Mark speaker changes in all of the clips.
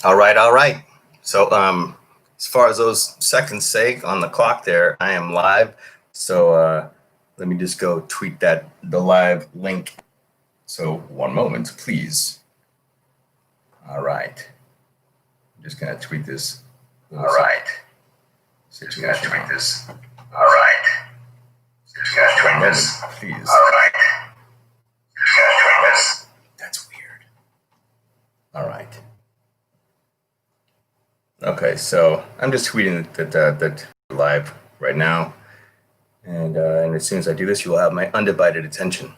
Speaker 1: All right, all right. So, as far as those seconds say on the clock there, I am live. So, let me just go tweet the live link. So, one moment, please. All right. I'm just gonna tweet this. All right. Just gonna tweet this. All right. Just gonna tweet this, please. All right. Just gonna tweet this. That's weird. All right. Okay, so I'm just tweeting that live right now, and as soon as I do this, you will have my undivided attention.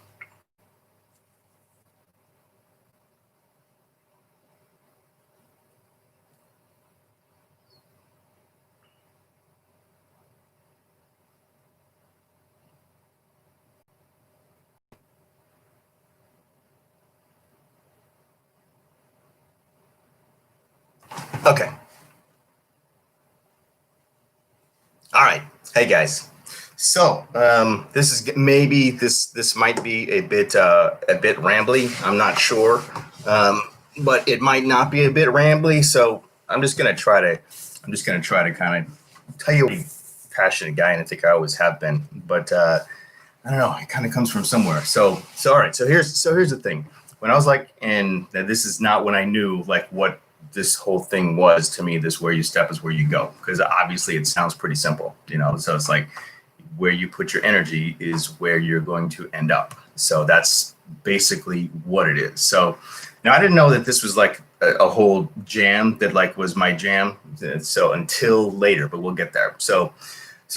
Speaker 1: Okay. All right. Hey guys. So this is maybe this might be a bit rambly. I'm not sure, but it might not be a bit rambly. So I'm just gonna try to kind of tell you, I'm a passionate guy, and I think I always have been. But I don't know. It kind of comes from somewhere. So all right. So here's the thing. When I was like, and this is not when I knew like what this whole thing was to me. This where you step is where you go, because obviously it sounds pretty simple, so it's like where you put your energy is where you're going to end up. So that's basically what it is. So now I didn't know that this was like a whole jam that like was my jam, so until later, but we'll get there. So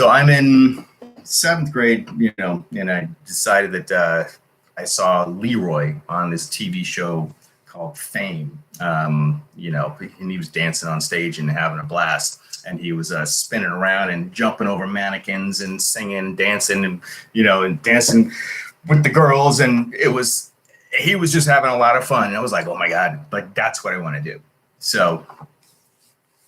Speaker 1: I'm in 7th grade, and I decided that I saw Leroy on this TV show called Fame, and he was dancing on stage and having a blast, and he was spinning around and jumping over mannequins and singing, dancing, and and dancing with the girls, and he was just having a lot of fun. And I was like, oh my god, like that's what I want to do. So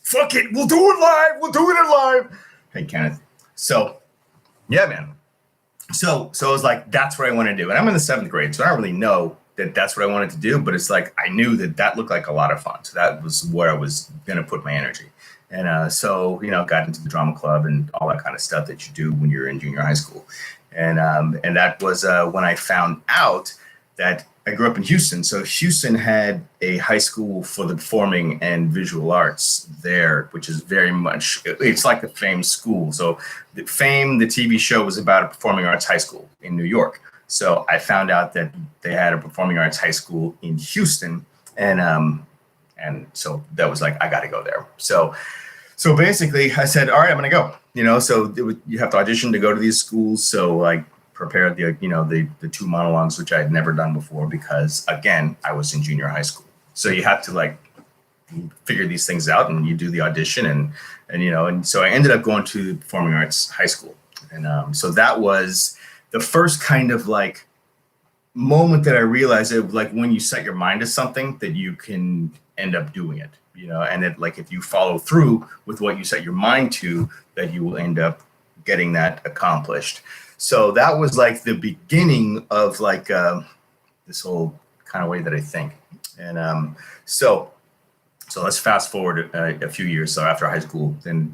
Speaker 1: fuck it, we'll do it live. Hey Kenneth. So yeah, man. So I was like, that's what I want to do, and I'm in the 7th grade, so I don't really know that that's what I wanted to do, but it's like I knew that looked like a lot of fun, so that was where I was gonna put my energy. And so got into the drama club and all that kind of stuff that you do when you're in junior high school, and that was when I found out that I grew up in Houston. So Houston had a high school for the performing and visual arts there, which is very much, it's like the Fame school. So the Fame, the TV show, was about a performing arts high school in New York. So I found out that they had a performing arts high school in Houston, and so that was like, I got to go there. So basically, I said, all right, I'm going to go. So you have to audition to go to these schools. So I prepared the 2 monologues, which I had never done before, because again, I was in junior high school. So you have to like figure these things out, and you do the audition, and so I ended up going to performing arts high school, and so that was the first kind of like moment that I realized that like when you set your mind to something, that you can end up doing it, and that like if you follow through with what you set your mind to, that you will end up getting that accomplished. So that was like the beginning of like this whole kind of way that I think. And so let's fast forward a few years. So after high school, then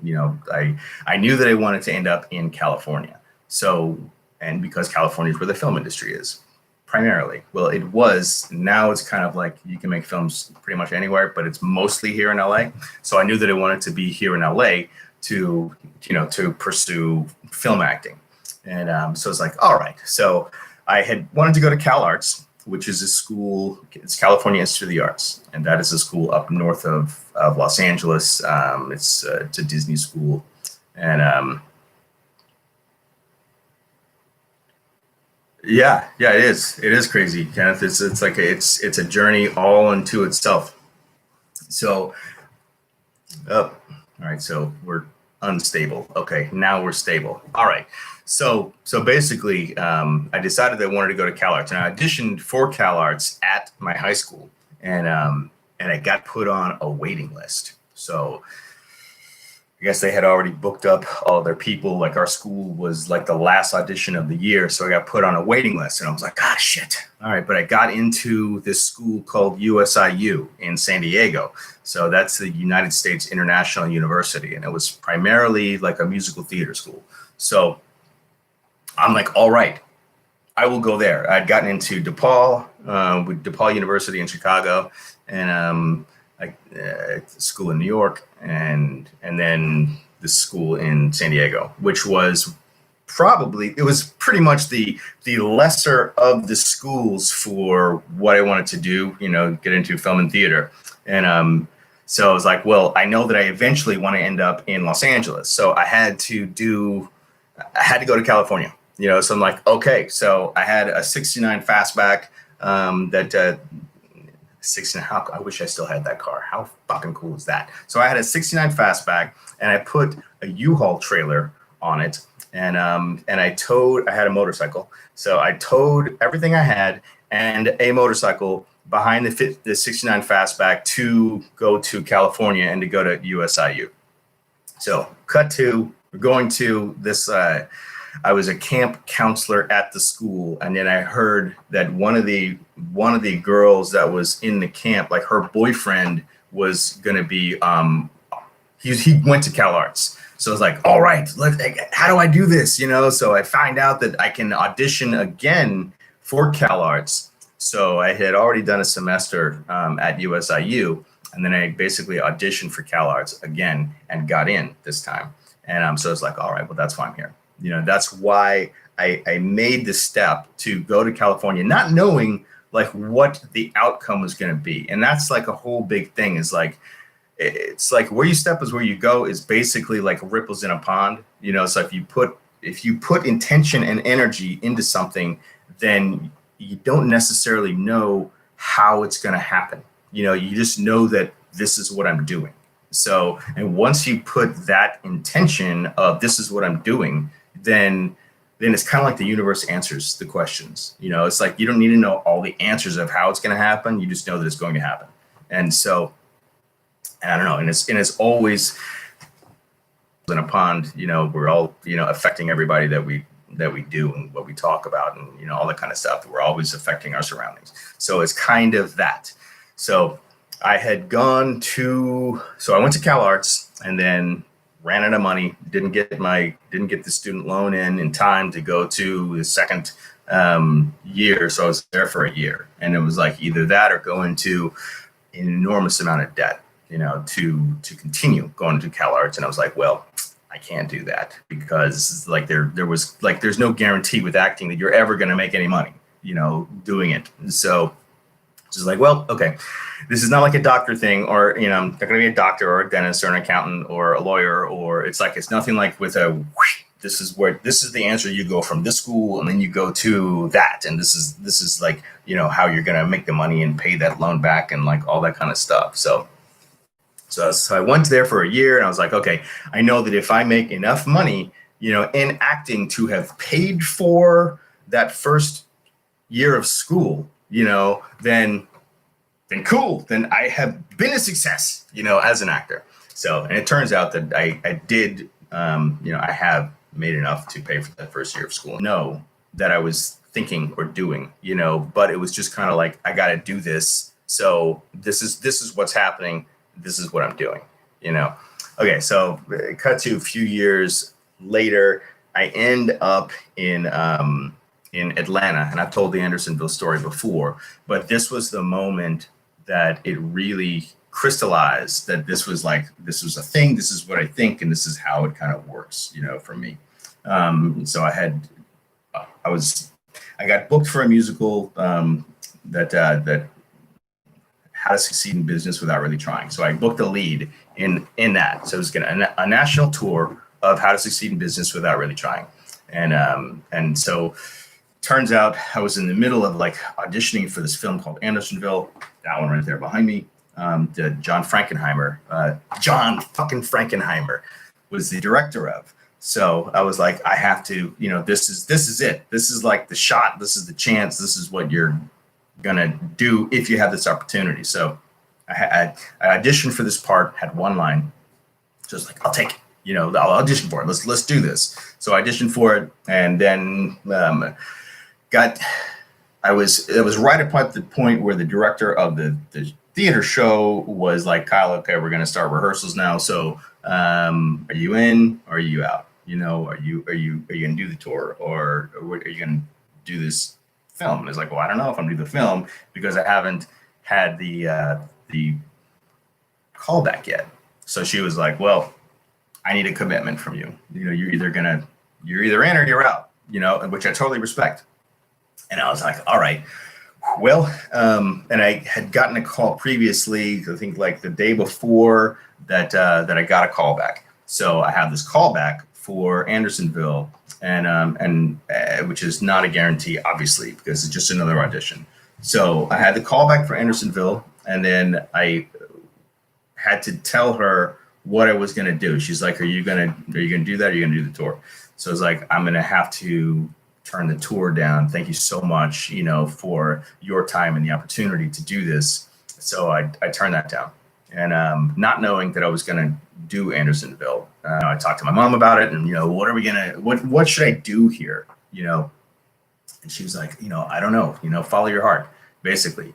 Speaker 1: I knew that I wanted to end up in California. So, and because California is where the film industry is primarily. Well, it was. Now it's kind of like you can make films pretty much anywhere, but it's mostly here in LA. So I knew that I wanted to be here in LA to pursue film acting. And so it's like, all right. So I had wanted to go to Cal Arts, which is a school. It's California Institute of the Arts, and that is a school up north of Los Angeles. It's a Disney school, and yeah, it is. It is crazy, Kenneth. It's like it's a journey all unto itself. So, oh, all right. So we're unstable. Okay, now we're stable. All right. So basically, I decided that I wanted to go to Cal Arts, and I auditioned for Cal Arts at my high school, and I got put on a waiting list. So I guess they had already booked up all their people. Like our school was like the last audition of the year. So I got put on a waiting list and I was like, ah, shit. All right. But I got into this school called USIU in San Diego. So that's the United States International University. And it was primarily like a musical theater school. So I'm like, all right, I will go there. I'd gotten into DePaul, with DePaul University in Chicago, and school in New York, and then the school in San Diego, which was it was pretty much the lesser of the schools for what I wanted to do, get into film and theater. And so I was like, well, I know that I eventually want to end up in Los Angeles. So I had to go to California, so I'm like, okay, so I had a 69 fastback, that 69. I wish I still had that car. How fucking cool is that? So I had a 69 fastback and I put a U-Haul trailer on it. And I had a motorcycle. So I towed everything I had and a motorcycle behind the 69 fastback to go to California and to go to USIU. So cut to, we're going to this, I was a camp counselor at the school, and then I heard that one of the girls that was in the camp, like her boyfriend was going to be, he went to Cal Arts. So I was like, all right, how do I do this? So I find out that I can audition again for Cal Arts. So I had already done a semester at USIU, and then I basically auditioned for Cal Arts again and got in this time. And so it's like, all right, well, that's why I'm here. That's why I made the step to go to California, not knowing like what the outcome was going to be. And that's like a whole big thing, is like, it's like where you step is where you go is basically like ripples in a pond. So if you put intention and energy into something, then you don't necessarily know how it's going to happen. You just know that this is what I'm doing. So, and once you put that intention of this is what I'm doing, then it's kind of like the universe answers the questions. It's like you don't need to know all the answers of how it's going to happen. You just know that it's going to happen. And so, and I don't know, and it's always in a pond. We're all affecting everybody that we do and what we talk about, and all that kind of stuff. We're always affecting our surroundings. So it's kind of that. So I had gone to, so I went to Cal Arts and then ran out of money, didn't get the student loan in time to go to the second year. So I was there for a year, and it was like either that or go into an enormous amount of debt, to continue going to Cal Arts. And I was like, well, I can't do that, because like there was like, there's no guarantee with acting that you're ever going to make any money, doing it. So just like, well, okay, this is not like a doctor thing, or, I'm not going to be a doctor or a dentist or an accountant or a lawyer, or it's nothing like with this is the answer. You go from this school and then you go to that. And this is like, how you're going to make the money and pay that loan back and like all that kind of stuff. So I went there for a year, and I was like, okay, I know that if I make enough money, in acting to have paid for that first year of school, then cool. Then I have been a success, as an actor. So, and it turns out that I did, I have made enough to pay for that first year of school. Know that I was thinking or doing, but it was just kind of like, I got to do this. So this is what's happening. This is what I'm doing, Okay. So cut to a few years later, I end up in Atlanta, and I've told the Andersonville story before, but this was the moment that it really crystallized that this was a thing. This is what I think, and this is how it kind of works, for me. So I got booked for a musical that How to Succeed in Business Without Really Trying. So I booked a lead in that. So it was a national tour of How to Succeed in Business Without Really Trying, and so. Turns out I was in the middle of like auditioning for this film called Andersonville. That one right there behind me. John fucking Frankenheimer was the director of. So I was like, I have to, this is it. This is like the shot. This is the chance. This is what you're gonna do if you have this opportunity. So I auditioned for this part, had one line. So I was like, I'll take it. I'll audition for it. Let's do this. So I auditioned for it, and then got. It was right at the point where the director of the theater show was like, Kyle, okay, we're going to start rehearsals now. So are you in or are you out? Are you going to do the tour, or are you going to do this film? And it's like, well, I don't know if I'm going to do the film because I haven't had the callback yet. So she was like, well, I need a commitment from you. You're either in or you're out, which I totally respect. And I was like, all right, well, and I had gotten a call previously, I think like the day before that I got a call back. So I have this callback for Andersonville, and which is not a guarantee, obviously, because it's just another audition. So I had the callback for Andersonville, and then I had to tell her what I was going to do. She's like, are you going to do that? Or are you going to do the tour? So I was like, I'm going to have to turn the tour down. Thank you so much, for your time and the opportunity to do this. So I turned that down, and not knowing that I was going to do Andersonville, I talked to my mom about it, and what should I do here, and she was like, I don't know, follow your heart, basically.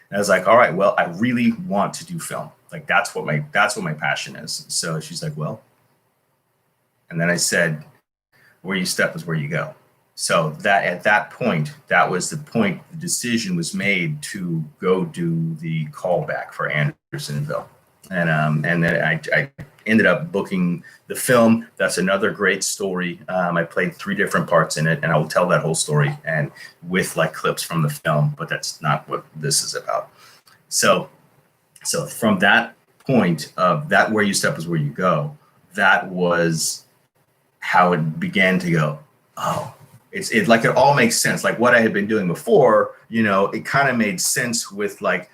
Speaker 1: And I was like, all right, well, I really want to do film. Like that's what my passion is. So she's like, well, and then I said, where you step is where you go. So that at that point, that was the point the decision was made to go do the callback for Andersonville. And then I ended up booking the film. That's another great story. I played 3 different parts in it, and I will tell that whole story and with like clips from the film, but that's not what this is about. So from that point of that, where you step is where you go, that was how it began to go, oh, it like it all makes sense. Like what I had been doing before, it kind of made sense with like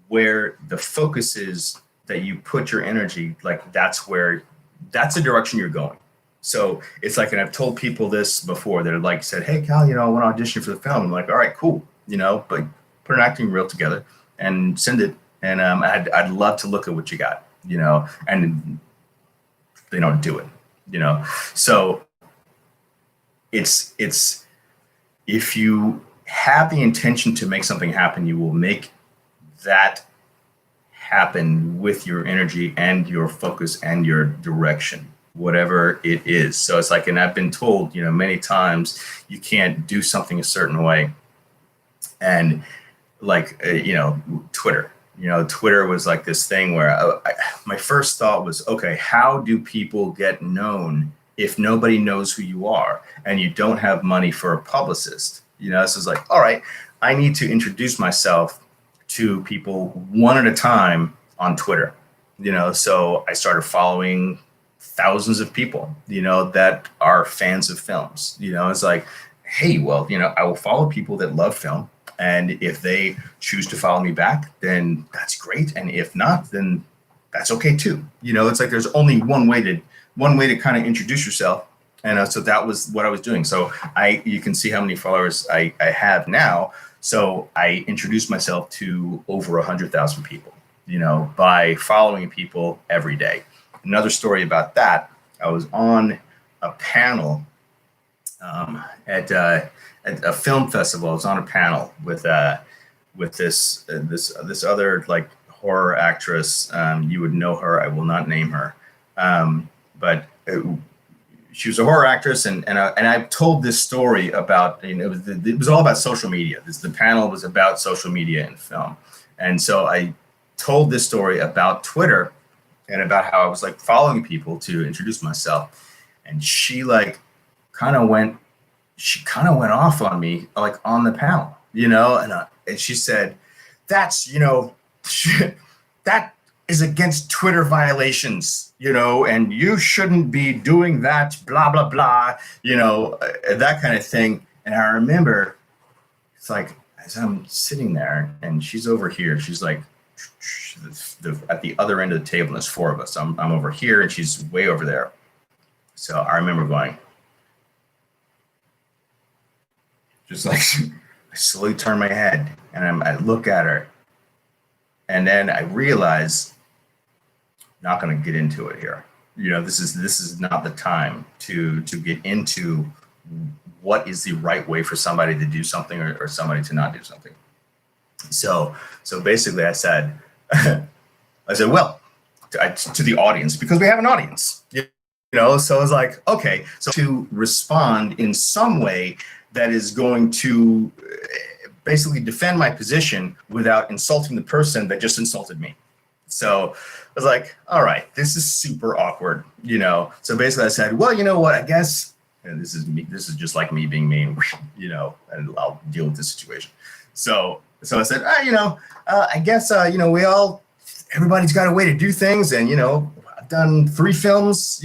Speaker 1: where the focus is that you put your energy, like that's the direction you're going. So it's like, and I've told people this before that have like said, hey, Cal, I want to audition for the film. I'm like, all right, cool. But put an acting reel together and send it. And I'd love to look at what you got, and do it, So it's if you have the intention to make something happen, you will make that happen with your energy and your focus and your direction, whatever it is. So it's like, and I've been told, many times you can't do something a certain way. And like, Twitter, Twitter was like this thing where my first thought was, okay, how do people get known if nobody knows who you are and you don't have money for a publicist? So it's like, all right, I need to introduce myself to people one at a time on Twitter, so I started following thousands of people, that are fans of films. It's like, hey, well, I will follow people that love film. And if they choose to follow me back, then that's great. And if not, then that's okay too. It's like there's only one way to kind of introduce yourself. And so that was what I was doing. So you can see how many followers I have now. So I introduced myself to over 100,000 people, by following people every day. Another story about that, I was on a panel at a film festival. I was on a panel with this other like horror actress. You would know her. I will not name her, but she was a horror actress, and I've told this story about, it was all about social media. The panel was about social media and film, and so I told this story about Twitter and about how I was like following people to introduce myself, and she kind of went off on me, like on the panel, and she said, that's, that is against Twitter violations, and you shouldn't be doing that, blah, blah, blah, that kind of thing. And I remember it's like, as I'm sitting there and she's over here, she's like at the other end of the table, and there's 4 of us. I'm over here and she's way over there. So I remember going, just like, I slowly turn my head and I look at her, and then I realize, not going to get into it here. This is not the time to get into what is the right way for somebody to do something or somebody to not do something. So basically I said, well, to the audience, because we have an audience, so I was like, okay, so to respond in some way that is going to basically defend my position without insulting the person that just insulted me. So I was like, all right, this is super awkward, So basically I said, well, you know what, I guess, and this is just like me being mean, and I'll deal with this situation. So I said, I guess, everybody's got a way to do things. And, I've done 3 films,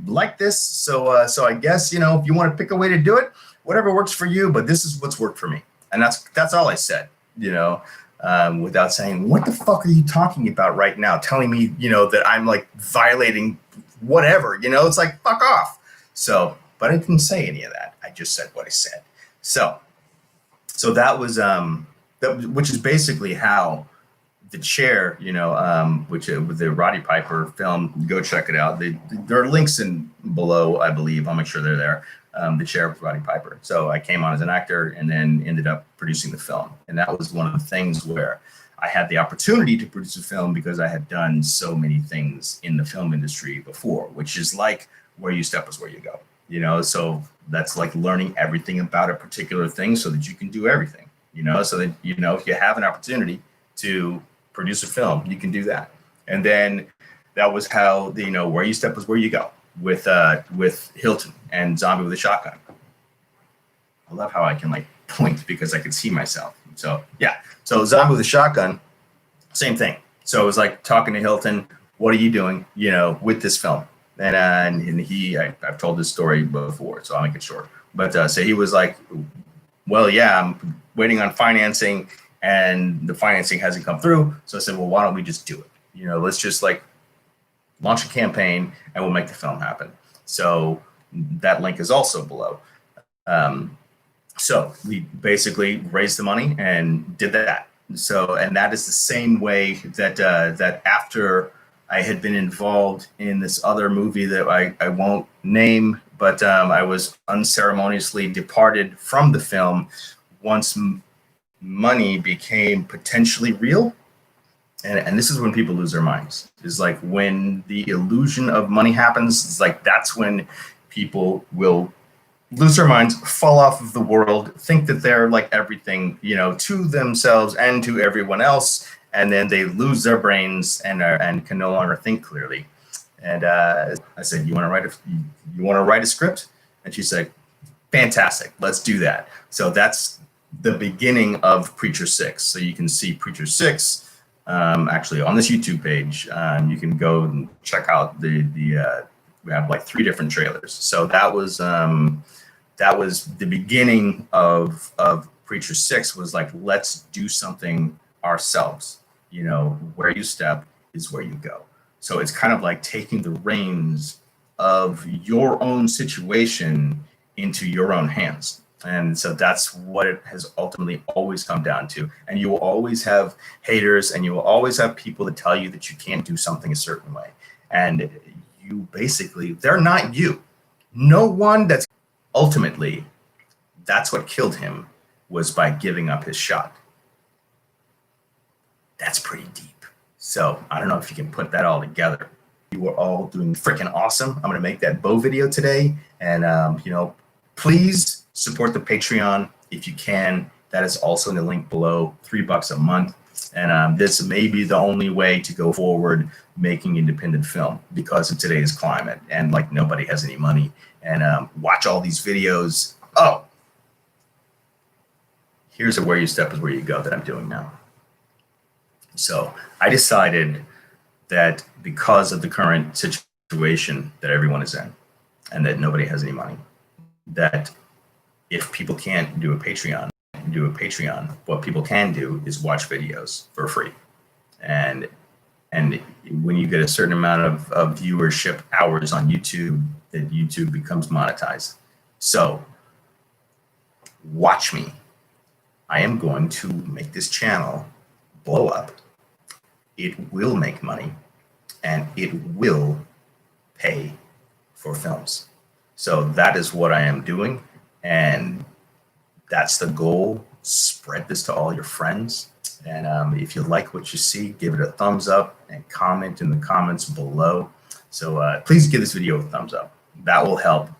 Speaker 1: like this. So I guess, if you want to pick a way to do it, whatever works for you, but this is what's worked for me. And that's all I said, without saying, what the fuck are you talking about right now? Telling me, that I'm like violating whatever, it's like, fuck off. So, but I didn't say any of that. I just said what I said. So that was, which is basically how The Chair, which with the Roddy Piper film, go check it out. There are links in below, I believe. I'll make sure they're there. The Chair with Roddy Piper. So I came on as an actor and then ended up producing the film. And that was one of the things where I had the opportunity to produce a film because I had done so many things in the film industry before, which is like where you step is where you go. So that's like learning everything about a particular thing so that you can do everything, so that, if you have an opportunity to produce a film, you can do that. And then that was how where you step is where you go with Hilton and Zombie with a Shotgun. I love how I can like point because I can see myself. So yeah, so Zombie with a Shotgun, same thing. So it was like talking to Hilton, what are you doing, with this film? And I've told this story before, so I'll make it short. But so he was like, well, yeah, I'm waiting on financing and the financing hasn't come through. So I said, well, why don't we just do it? Let's just like launch a campaign and we'll make the film happen. So that link is also below. So we basically raised the money and did that. So, and that is the same way that after I had been involved in this other movie that I won't name, but I was unceremoniously departed from the film once money became potentially real. And this is when people lose their minds. It's like when the illusion of money happens, it's like that's when people will lose their minds, fall off of the world, think that they're like everything, to themselves and to everyone else. And then they lose their brains and can no longer think clearly. And I said, you want to write a script? And she said, fantastic, let's do that. So that's the beginning of Preacher 6. So you can see Preacher 6 actually on this YouTube page. You can go and check out we have like 3 different trailers. So that was the beginning of Preacher 6 was like, let's do something ourselves. Where you step is where you go. So it's kind of like taking the reins of your own situation into your own hands. And so that's what it has ultimately always come down to. And you will always have haters and you will always have people that tell you that you can't do something a certain way. And you basically, they're not you. No one that's ultimately, that's what killed him was by giving up his shot. That's pretty deep. So I don't know if you can put that all together. You were all doing freaking awesome. I'm going to make that bow video today. And, please support the Patreon if you can. That is also in the link below, $3 a month. And this may be the only way to go forward making independent film because of today's climate. And like nobody has any money. And watch all these videos. Oh, here's a Where You Step is Where You Go that I'm doing now. So I decided that because of the current situation that everyone is in and that nobody has any money, that if people can't do a Patreon, what people can do is watch videos for free. And when you get a certain amount of viewership hours on YouTube, then YouTube becomes monetized. So watch me. I am going to make this channel blow up. It will make money and it will pay for films. So that is what I am doing. And that's the goal. Spread this to all your friends. And if you like what you see, give it a thumbs up and comment in the comments below. So please give this video a thumbs up. That will help